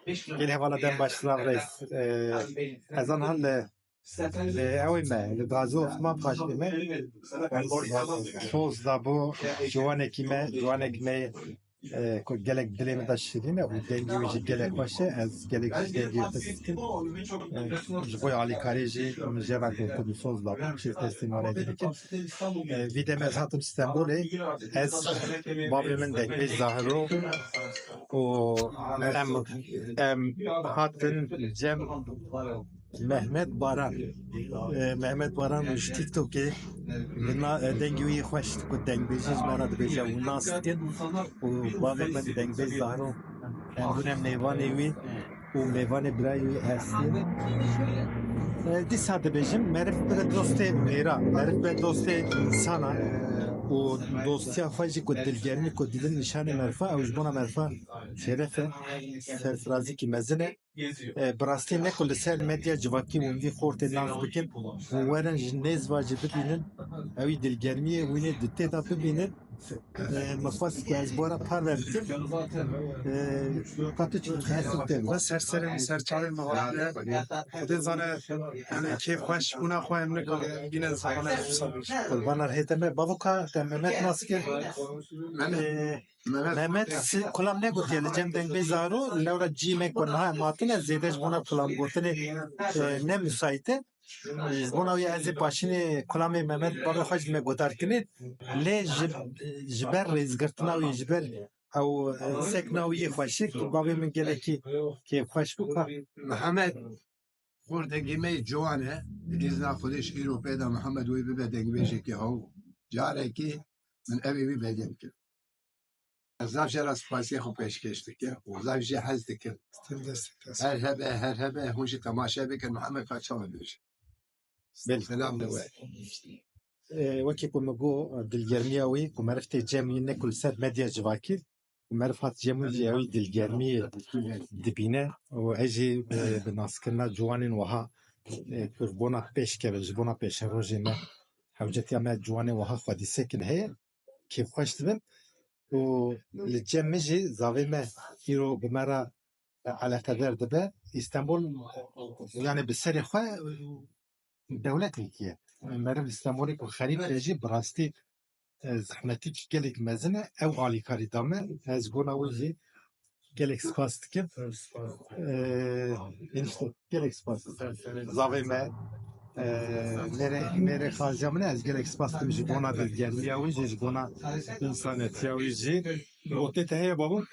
Gel hevala den başlar reis. Ezan halle اویمه لبازو ما پاشیمه سوز دابو جوانه کیمه که گلک دلیم داشتینه و دنگی ویژی گلک باشه از گلک دنگی فسکن جبوی علی کاریجی اون جوان که سوز دابو چیز استعمال دیگه ویدم از هاتم استانبولی از بابی من دنگی ظاهرو و هاتن جم Mehmet Baran už TikTok'e buna dengiyi hoş ku dengiyiz bana da beja u nastin u bavet ben dengiyiz zahro bunem nevan evi u mevan brayi hasin dis hadi bejim merif bir doste mera merif bir doste sana و دوستی افاجی کو دلگرمی کو دیدن نشان مرفا او جبونا مرفا شرفه سرفرازی کی مزنه براستی نکل سر مدیا جواکی وندی خورت ناز بکن ورن جنیز واجب ببینن اوی دلگرمی وینه دته دا ببینن مفاس از بورا پر verdim katı çıkıyor ve serçalı mağaraya de zane yani keyif hoş buna koyayım ne kadar yine zamana sabır bana hedeme babuka Mehmet nasıl ki Mehmet kulam ne gutiyeli cem dengbe zaru levra cimek bana matine zedeş buna kulam gutine ne müsaite buna ya az başını kulam Mehmet baba hoş me gutarkine le jiber rezgartna ve jiber او سكنا ويخوشك بابي من قالكي كيف خوش بك محمد خوردگیمه جوانه ایزنا خودش ایرو پیدا محمد وی ببدنگ بیشه که او جاره که من اوی ببدنگ که از نفشه را سپاسی خو پیش کشتی که و زفشه حزد که هر هبه هونشی تماشه بکن محمد قاچاله بیشه سلام نوه وكي كمجو دلجرمياوي كمعرفت جامعين كل سنة مديا جواكي ومعرفت جامعياوي دلجرمية دبينة وأجي بناسكنا جوانين وها كربونا بيش كبجبونا بيش روجينا حوجتي أما جوانين وها خدي سكن هي كيف خشتبن وللجامعي زاوية كيرو بمرة على قدر دبا إسطنبول يعني بالسري خا دولة تركيا مرم استعماري بخاري بيجي براستي زحمتي كجلك مزنة أو على كاري دامه از قونا وجي جلك سباست كيف إنشتو جلك سباست زاوية ما نرى خارجة منه از جلك سباست مش قونا بالجرمية وجي قونا إنسانية وجي وقتها هي بابو